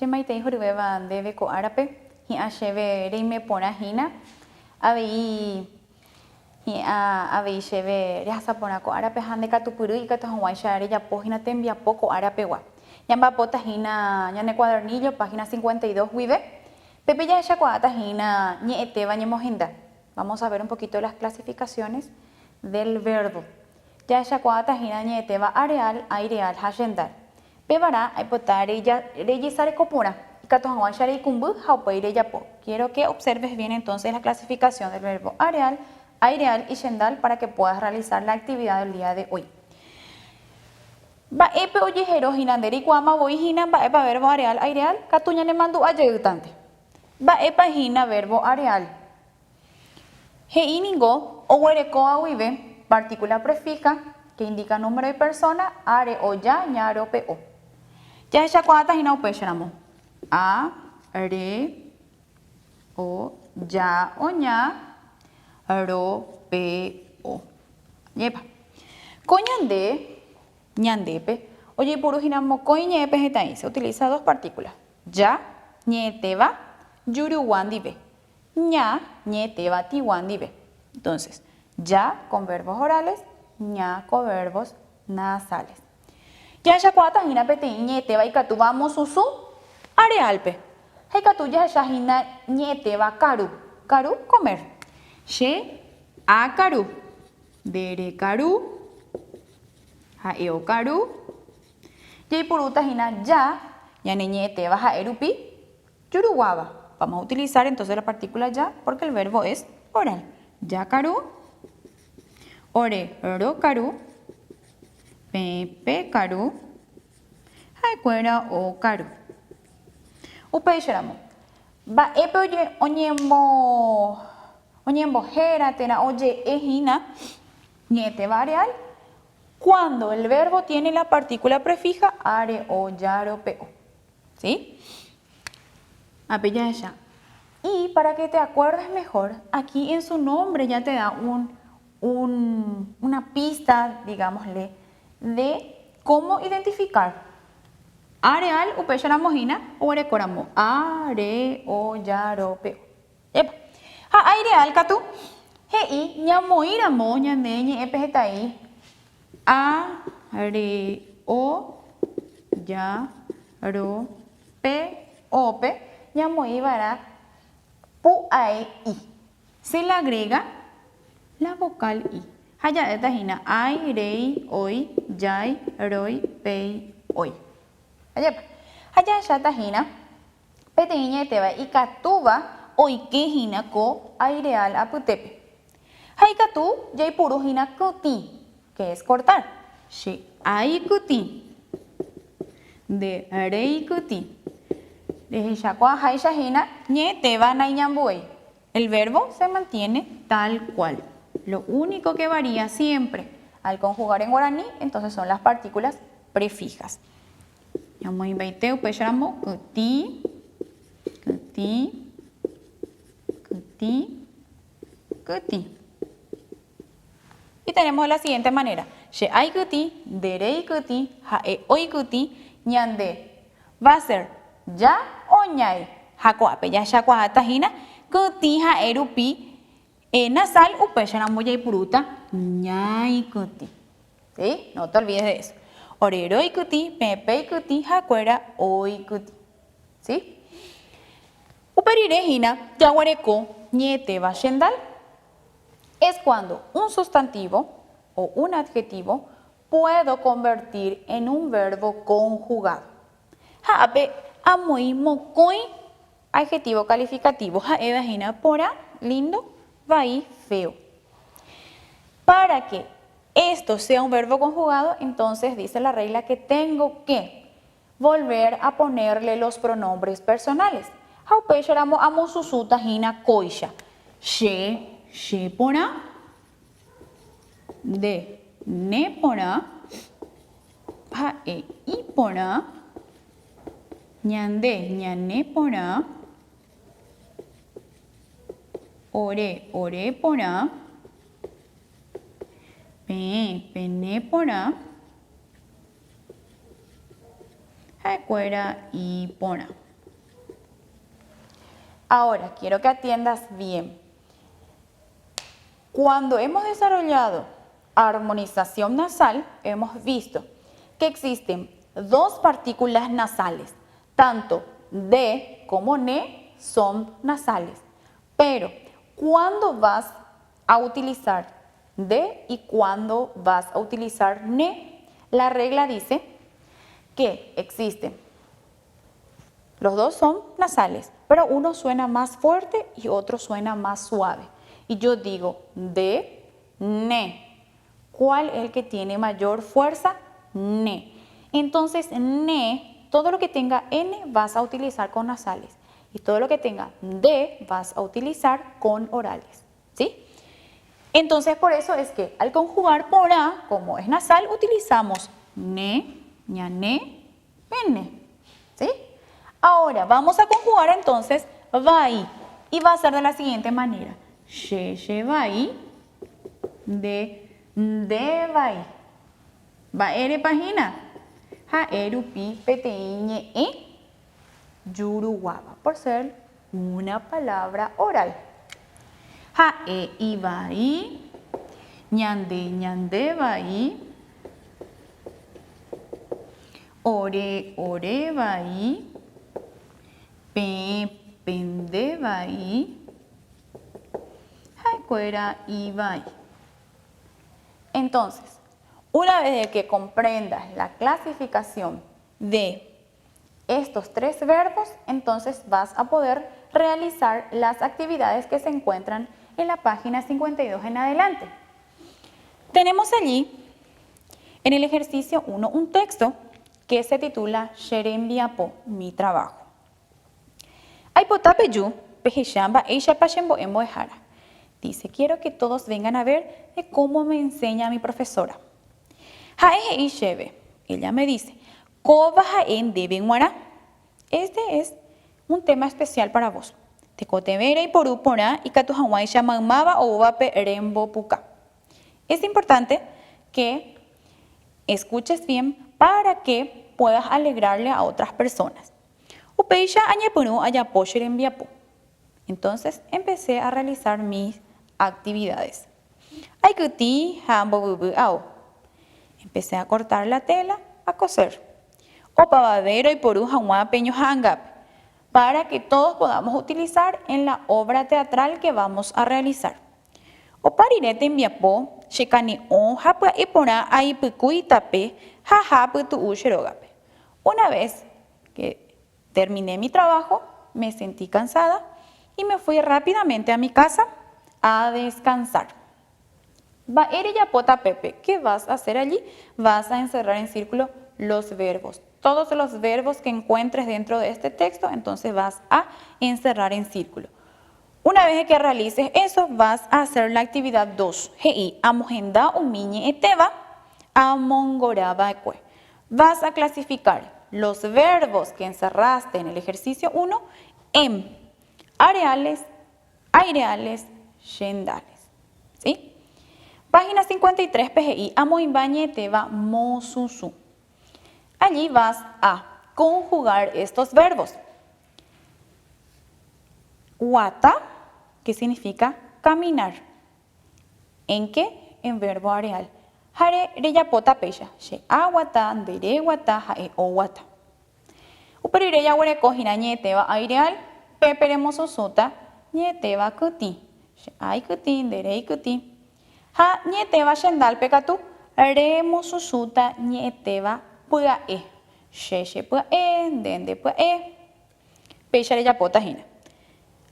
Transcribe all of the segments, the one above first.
Shemaitei Hurubeva debe ko árape, hi a cheve reime pona hina, avei cheve reasa pona ko árape hande katupuru y katahuaishare ya página tembia poco árape wa. Yamba pota hina, ya ne cuadernillo, página 52 vive. Pepe ya ella cuata hina, ni eteba ni mojenda. Vamos a ver un poquito las clasificaciones del verbo. Ya ella cuata hina ni eteba areal, aireal, hagendar. Pebara, aipotare ya reyesare copura. Katohawaishare kumbu, haupeire yapo. Quiero que observes bien entonces la clasificación del verbo areal, aireal y shendal para que puedas realizar la actividad del día de hoy. Ba epe oyejero hinanderi kuama voy hina ba epa verbo areal, aireal, katuña ne mandu ayudante. Ba epa hina verbo areal. Heiningo o huereco awive, partícula prefija que indica número de persona, are o ya, ñaro pe o. Ya esa cuata hina upeshramo. A, re, o, ya o ña, ro, pe, o. Yepa. Coñande, ñandepe. Oye, puro hinamo coñepe hetai. Se utiliza dos partículas. Ya, ñeteba, yuruwandibe. Ña, ñeteba, tiwandibe. Entonces, ya con verbos orales, ña con verbos nasales. Ya esa cuata hina pete ñeteba y katu vamos susu arealpe. Hay katu ya esa hina ñeteba karu. Karu comer. She a karu. Dere karu. Ha eo karu. Y por uta hina ya ne ñeteba ha erupi. Yuruwaba. Vamos a utilizar entonces la partícula ya porque el verbo es oral. Ya karu. Ore ro karu. Pepe karu. Haikuera o karu. Upeisheramo. Ba epe oye onyembo jera tena oye ejina. Niete varial. Cuando el verbo tiene la partícula prefija are o yaro peo. ¿Sí? Apella ella. Y para que te acuerdes mejor, aquí en su nombre ya te da una pista, digámosle, de cómo identificar. Areal, upesharamo hina, orekoramo. Are, o, yaro, peo. Epa. Ha, aireal, katu. Hei, ñamoiramo, ñaneñe, epejetai. Are, o, yaro, pe, ope. Ñamoivara, pu, ae, i. Se le agrega la vocal i. Haya esta hina, ai, rei, oi, yai, roi, pei, oi. Haya esta hina, peteña teba y katuba, oi que hina ko aireal aputepe. Hay katu, yai puro hina kuti, que es cortar. She, ai kuti. De rei kuti. De shakwa, hay shahina, ñe teba na ñambuey. El verbo se mantiene tal cual. Lo único que varía siempre al conjugar en guaraní, entonces son las partículas prefijas. Vamos a invertir, pues llamamos kuti, kuti, kuti, kuti. Y tenemos de la siguiente manera. She ai kuti, derei kuti, hae oi kuti, ñande. Va a ser ya o ñai. Hakoape, ya shakwa tajina, kuti hae rupi. Nasal, upeshanamo yai puruta, ñai kuti. ¿Sí? No te olvides de eso. Orero ikuti, pepe ikuti, hakuera o ikuti. ¿Sí? Uperire hina, yaguareco, ñete vashendal. Es cuando un sustantivo o un adjetivo puedo convertir en un verbo conjugado. Hape, amoi, mokoi, adjetivo calificativo. Haeva hina, pora, lindo, vai, feo. Para que esto sea un verbo conjugado, entonces dice la regla que tengo que volver a ponerle los pronombres personales. Haupesharamo amo susuta hina koisha. She pona. De ne pona. Hae i pona. Ñande ñane pona. Ore pona. Pene pona. Haikuera y pona. Ahora, quiero que atiendas bien. Cuando hemos desarrollado armonización nasal, hemos visto que existen dos partículas nasales, tanto D como NE son nasales. Pero, ¿cuándo vas a utilizar D y cuándo vas a utilizar NE? La regla dice que existen. Los dos son nasales, pero uno suena más fuerte y otro suena más suave. Y yo digo D, NE. ¿Cuál es el que tiene mayor fuerza? NE. Entonces, NE, todo lo que tenga N vas a utilizar con nasales. Y todo lo que tenga D vas a utilizar con orales. ¿Sí? Entonces, por eso es que al conjugar por A, como es nasal, utilizamos NE, ñané, N. ¿Sí? Ahora, vamos a conjugar entonces vai. Y va a ser de la siguiente manera. She vai, de vai. Va ere página. Ha eru pi peteiñe yuruguaba. Por ser una palabra oral. Ha i vai. Ñande vai. Ore vai. Pende vai. Haikuera y vai. Entonces, una vez que comprendas la clasificación de estos tres verbos, entonces vas a poder realizar las actividades que se encuentran en la página 52 en adelante. Tenemos allí, en el ejercicio 1, un texto que se titula Sherembiapo, mi trabajo. Aipotapeyu, pejishamba, eisha pashembo emboejara. Dice, quiero que todos vengan a ver de cómo me enseña mi profesora. Jaeje ishebe, ella me dice, Koba jaen deben guara. Este es un tema especial para vos. Te cotevera y porú porá y catu hawaii shamamaba o vape rembo puka. Es importante que escuches bien para que puedas alegrarle a otras personas. Upeisha añepunu ayaposher enviapo. Entonces empecé a realizar mis actividades. Empecé a cortar la tela, a coser. Opavadero y porú hawa peño hangap, para que todos podamos utilizar en la obra teatral que vamos a realizar. Oparirete enviapo, shekani on hapa y pora aipukuitape, jajaputu usherogape. Una vez que terminé mi trabajo, me sentí cansada y me fui rápidamente a mi casa a descansar. Va yapota Pepe, ¿qué vas a hacer allí? Vas a encerrar en círculo los verbos. Todos los verbos que encuentres dentro de este texto, entonces vas a encerrar en círculo. Una vez que realices eso, vas a hacer la actividad 2. Hei, amogenda umiñe eteva, amongoraba ecue. Vas a clasificar los verbos que encerraste en el ejercicio 1 en areales, aireales, shendales. ¿Sí? Página 53, PGI, amoimbañe teva mosusu. Allí vas a conjugar estos verbos. Wata, que significa caminar. ¿En qué? En verbo areal. Hare reyapota pecha. She awata, dere wata, hae o wata. Uperireya huereco gira ñeteva aireal. Peperemos osuta ñeteva kuti. She ay kuti, dere kuti. Ha ñeteva shendal pekatu. Remos osuta ñeteva puae. She puae, dende puae. Pecha reyapota hina.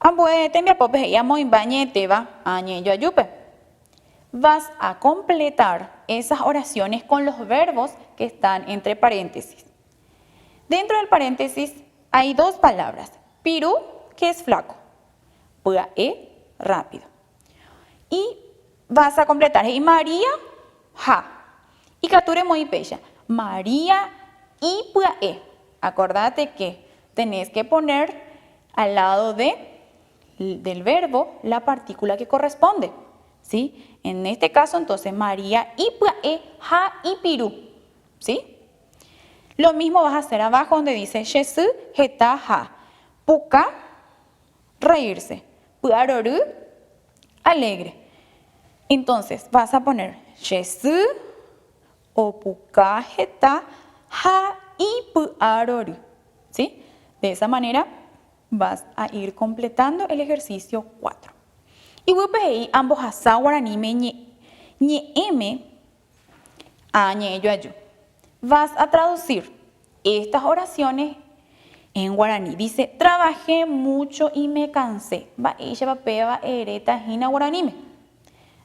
Ambue tembiapope y amoimba ñeteva añeyo ayupe. Vas a completar esas oraciones con los verbos que están entre paréntesis. Dentro del paréntesis hay dos palabras. Piru, que es flaco. Puae, rápido. Y vas a completar. Y María, ja. Y cature muy pecha. María y puae. Acordate que tenés que poner al lado del verbo la partícula que corresponde. ¿Sí? En este caso, entonces, María y puae, ja y piru. ¿Sí? Lo mismo vas a hacer abajo donde dice Jesu, jeta, ja. Puka, reírse. Puaroru, alegre. Entonces vas a poner Jesu, opukajeta, ha y puaroru. ¿Sí? De esa manera vas a ir completando el ejercicio 4. Y wupehei ambos hasa guaraní me ñeeme a ñeyoayu. Vas a traducir estas oraciones en guaraní. Dice, trabajé mucho y me cansé. Va ella va peba ereta hina guaraní.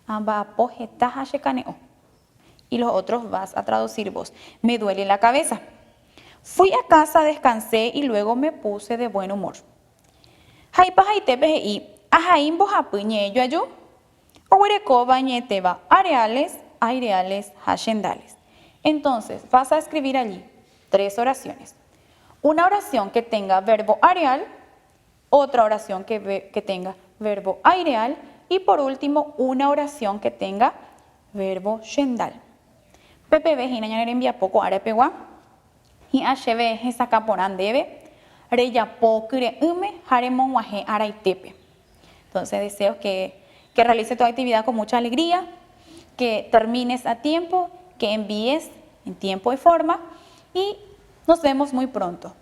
Va pojeta hashekaneo. Y los otros vas a traducir vos. Me duele la cabeza. Fui a casa, descansé y luego me puse de buen humor. Jaipa jaitepe y ajaim bojapuñe yoayu. Owereko bañeteba areales, aireales, hashendales. Entonces vas a escribir allí 3 oraciones. Una oración que tenga verbo areal, otra oración que tenga verbo aireal y por último una oración que tenga verbo shendal. PPB hina envía poco arepegua y HB es sacaporán debe reya pokure ume haremon guaje araitepe. Entonces deseo que realice tu actividad con mucha alegría, que termines a tiempo, que envíes en tiempo y forma y nos vemos muy pronto.